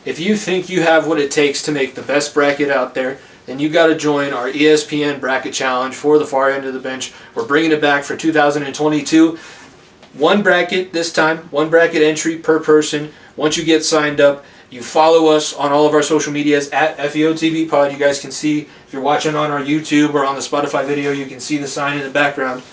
If you think you have what it takes to make the best bracket out there, then you got to join our ESPN Bracket Challenge for the far end of the bench. We're bringing it back for 2022. One bracket this time, one bracket entry per person. Once you get signed up, you follow us on all of our social medias at FEOTB Pod. You guys can see, if you're watching on our YouTube or on the Spotify video, you can see the sign in the background.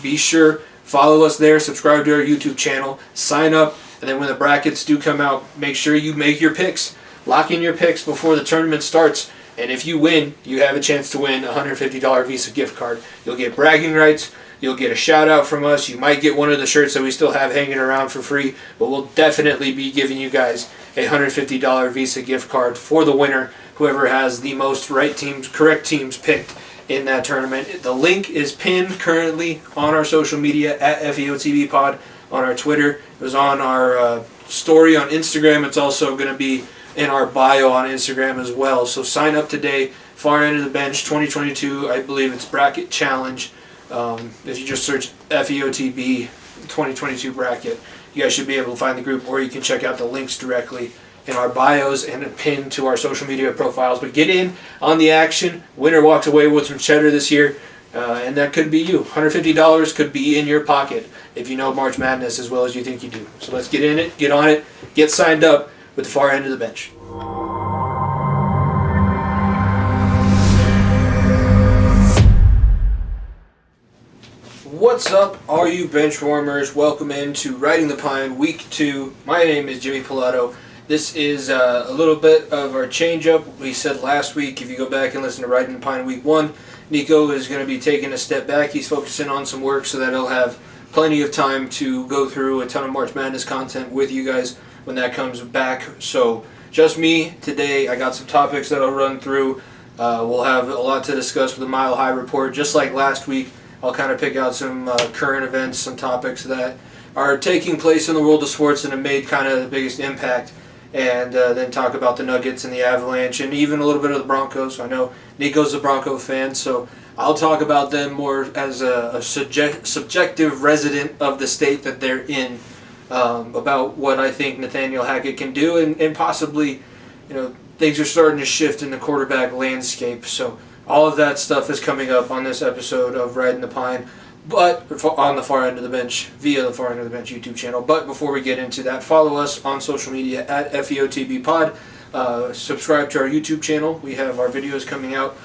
Be sure, follow us there, subscribe to our YouTube channel, sign up, and then when the brackets do come out, make sure you make your picks. Lock in your picks before the tournament starts. And if you win, you have a chance to win a $150 Visa gift card. You'll get bragging rights. You'll get a shout out from us. You might get one of the shirts that we still have hanging around for free. But we'll definitely be giving you guys a $150 Visa gift card for the winner. Whoever has the most correct teams picked in that tournament. The link is pinned currently on our social media at FEOTB Pod, on our Twitter. It was on our story on Instagram. It's also going to be in our bio on Instagram as well. So sign up today. Far End of the Bench 2022. I believe it's Bracket Challenge. If you just search FEOTB 2022 bracket, you guys should be able to find the group, or you can check out the links directly in our bios and a pin to our social media profiles. But get in on the action. Winner walks away with some cheddar this year, and that could be you. $150 could be in your pocket if you know March Madness as well as you think you do. So let's get in it, get on it, get signed up with the Far End of the Bench. What's up, all you bench warmers? Welcome into Riding the Pine Week 2. My name is Jimmy Pilato. This is a little bit of our change-up. We said last week, if you go back and listen to Riding the Pine Week 1, Nico is going to be taking a step back. He's focusing on some work so that he'll have plenty of time to go through a ton of March Madness content with you guys when that comes back. So just me today. I got some topics that I'll run through. We'll have a lot to discuss with the Mile High Report. Just like last week, I'll kind of pick out some current events, some topics that are taking place in the world of sports and have made kind of the biggest impact, and then talk about the Nuggets and the Avalanche and even a little bit of the Broncos. I know Nico's a Bronco fan, so I'll talk about them more as a subjective resident of the state that they're in, about what I think Nathaniel Hackett can do, and possibly, things are starting to shift in the quarterback landscape. So all of that stuff is coming up on this episode of Riding the Pine, but on the Far End of the Bench, via the Far End of the Bench YouTube channel. But before we get into that, follow us on social media at FEOTB Pod. Subscribe to our YouTube channel. We have our videos coming out,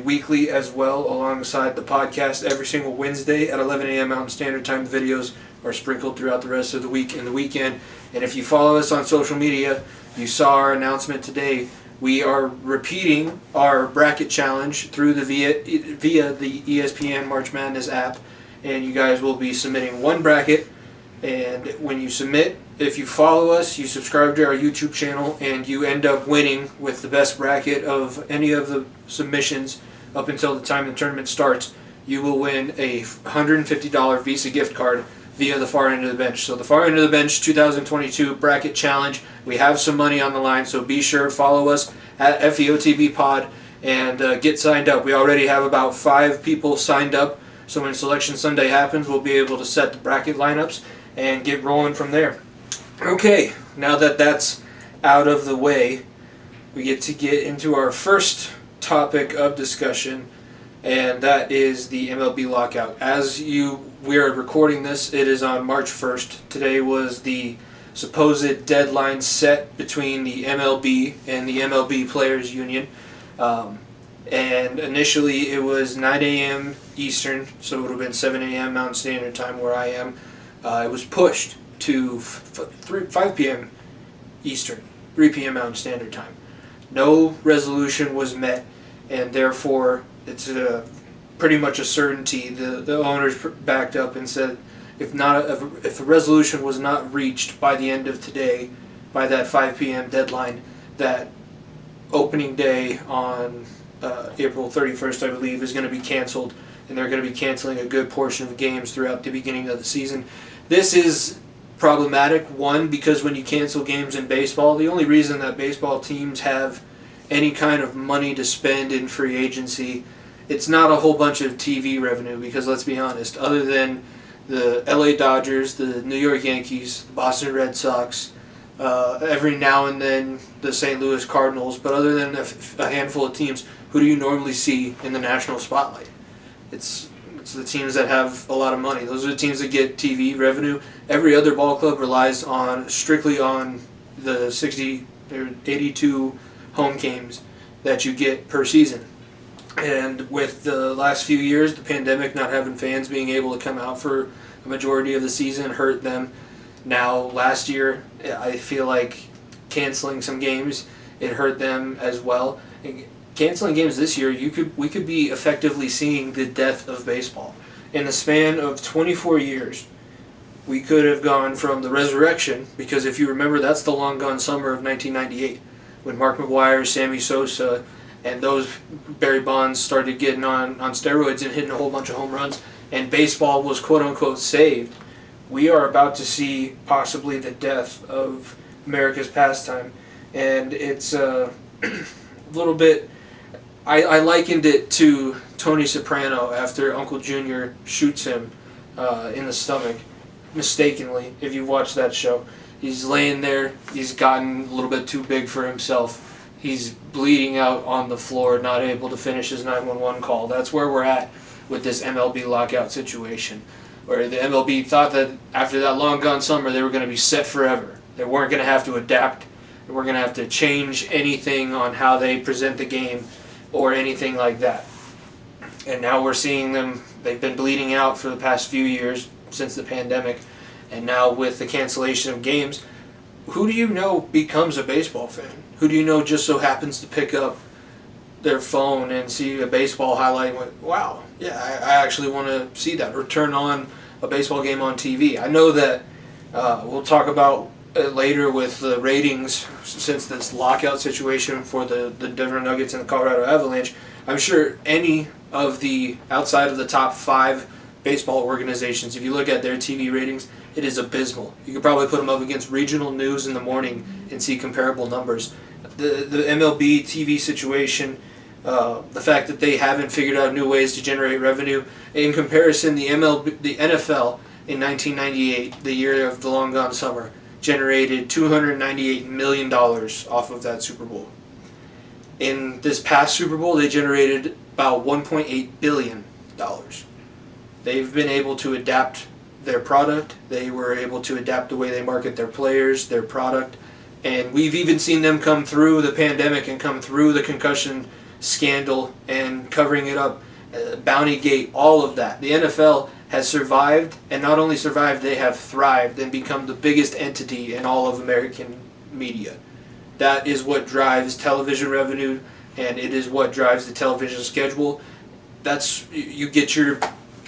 weekly as well, alongside the podcast every single Wednesday at 11 a.m. Mountain Standard Time. The videos are sprinkled throughout the rest of the week and the weekend. And if you follow us on social media, you saw our announcement today. We are repeating our bracket challenge through via the ESPN March Madness app, and you guys will be submitting one bracket. And when you submit, if you follow us, you subscribe to our YouTube channel, and you end up winning with the best bracket of any of the submissions up until the time the tournament starts, you will win a $150 Visa gift card via the Far End of the Bench. So the Far End of the Bench 2022 Bracket Challenge. We have some money on the line, so be sure to follow us at FEOTB Pod and get signed up. We already have about 5 people signed up, so when Selection Sunday happens, we'll be able to set the bracket lineups and get rolling from there. Okay, now that that's out of the way, we get to get into our first topic of discussion, and that is the MLB Lockout. We are recording this, it is on March 1st. Today was the supposed deadline set between the MLB and the MLB Players Union. And initially it was 9 a.m. Eastern, so it would have been 7 a.m. Mountain Standard Time where I am. It was pushed to 5 p.m. Eastern, 3 p.m. Mountain Standard Time. No resolution was met, and therefore it's pretty much a certainty. The owners backed up and said if a resolution was not reached by the end of today, by that 5 p.m. deadline, that opening day on April 31st, I believe, is going to be canceled, and they're going to be canceling a good portion of games throughout the beginning of the season. This is problematic, one, because when you cancel games in baseball, the only reason that baseball teams have any kind of money to spend in free agency, it's not a whole bunch of TV revenue, because let's be honest, other than the LA Dodgers, the New York Yankees, the Boston Red Sox, Every now and then the St. Louis Cardinals, but other than a handful of teams, who do you normally see in the national spotlight? It's the teams that have a lot of money. Those are the teams that get TV revenue. Every other ball club relies strictly on the 60 or 82 home games that you get per season. And with the last few years, the pandemic, not having fans being able to come out for a majority of the season hurt them. Now, last year, I feel like canceling some games, it hurt them as well. Canceling games this year, we could be effectively seeing the death of baseball. In the span of 24 years, we could have gone from the resurrection, because if you remember, that's the long gone summer of 1998, when Mark McGwire, Sammy Sosa, and those Barry Bonds started getting on steroids and hitting a whole bunch of home runs, and baseball was quote-unquote saved. We are about to see possibly the death of America's pastime, and it's a little bit... I likened it to Tony Soprano after Uncle Junior shoots him in the stomach, mistakenly, if you watch that show. He's laying there, he's gotten a little bit too big for himself. He's bleeding out on the floor, not able to finish his 911 call. That's where we're at with this MLB lockout situation, where the MLB thought that after that long gone summer they were going to be set forever. They weren't going to have to adapt. They weren't going to have to change anything on how they present the game or anything like that. And now we're seeing them, they've been bleeding out for the past few years since the pandemic, and now with the cancellation of games, who do you know becomes a baseball fan? Who do you know just so happens to pick up their phone and see a baseball highlight and went, wow, yeah, I actually want to see that, or turn on a baseball game on TV? I know that we'll talk about it later with the ratings since this lockout situation for the Denver Nuggets and the Colorado Avalanche. I'm sure any of the, outside of the top 5 baseball organizations, if you look at their TV ratings, it is abysmal. You could probably put them up against regional news in the morning and see comparable numbers. The MLB TV situation, the fact that they haven't figured out new ways to generate revenue. In comparison, the NFL in 1998, the year of the long gone summer, generated $298 million off of that Super Bowl. In this past Super Bowl, they generated about $1.8 billion. They've been able to adapt their product. They were able to adapt the way they market their players, their product. And we've even seen them come through the pandemic and come through the concussion scandal and covering it up, Bountygate, all of that. The NFL has survived, and not only survived, they have thrived and become the biggest entity in all of American media. That is what drives television revenue, and it is what drives the television schedule. That's, you get your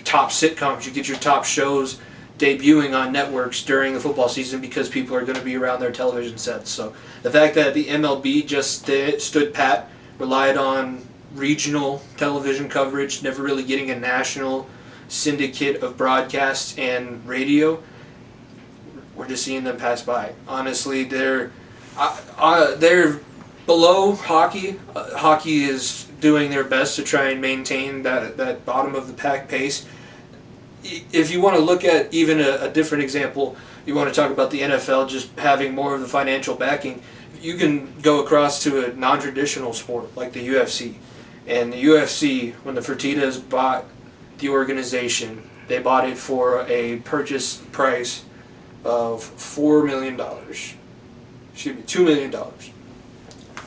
top sitcoms, you get your top shows debuting on networks during the football season because people are going to be around their television sets. So the fact that the MLB just stood pat, relied on regional television coverage, never really getting a national syndicate of broadcast and radio, we're just seeing them pass by. Honestly, they're below hockey. Hockey is doing their best to try and maintain that bottom of the pack pace. If you want to look at even a different example, you want to talk about the NFL just having more of the financial backing, you can go across to a non-traditional sport like the UFC. And the UFC, when the Fertittas bought the organization, they bought it for a purchase price of $4 million. Excuse me, $2 million.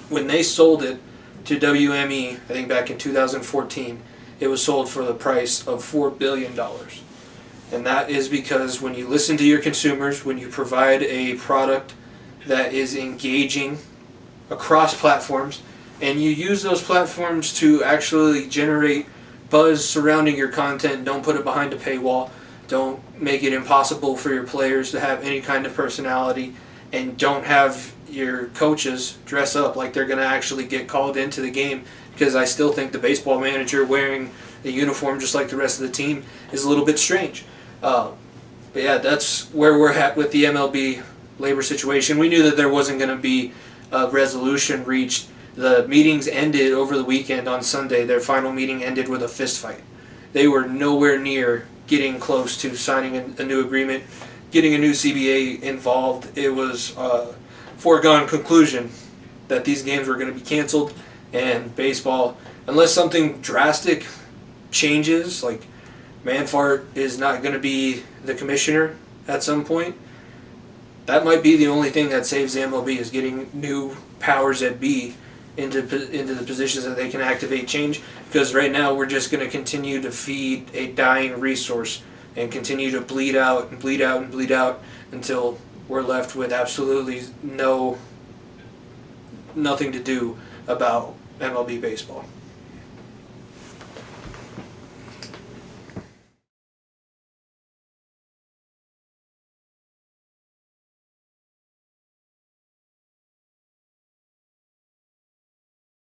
When they sold it to WME, I think back in 2014, it was sold for the price of $4 billion. And that is because when you listen to your consumers, when you provide a product that is engaging across platforms, and you use those platforms to actually generate buzz surrounding your content, don't put it behind a paywall, don't make it impossible for your players to have any kind of personality, and don't have your coaches dress up like they're going to actually get called into the game, because I still think the baseball manager wearing a uniform just like the rest of the team is a little bit strange. But yeah, that's where we're at with the MLB labor situation. We knew that there wasn't going to be a resolution reached. The meetings ended over the weekend on Sunday. Their final meeting ended with a fist fight. They were nowhere near getting close to signing a new agreement, getting a new CBA involved. It was foregone conclusion that these games were going to be canceled, and baseball, unless something drastic changes, like Manfart is not going to be the commissioner at some point, that might be the only thing that saves the MLB, is getting new powers that be into the positions that they can activate change. Because right now we're just going to continue to feed a dying resource and continue to bleed out and bleed out and bleed out until we're left with absolutely nothing to do about MLB baseball.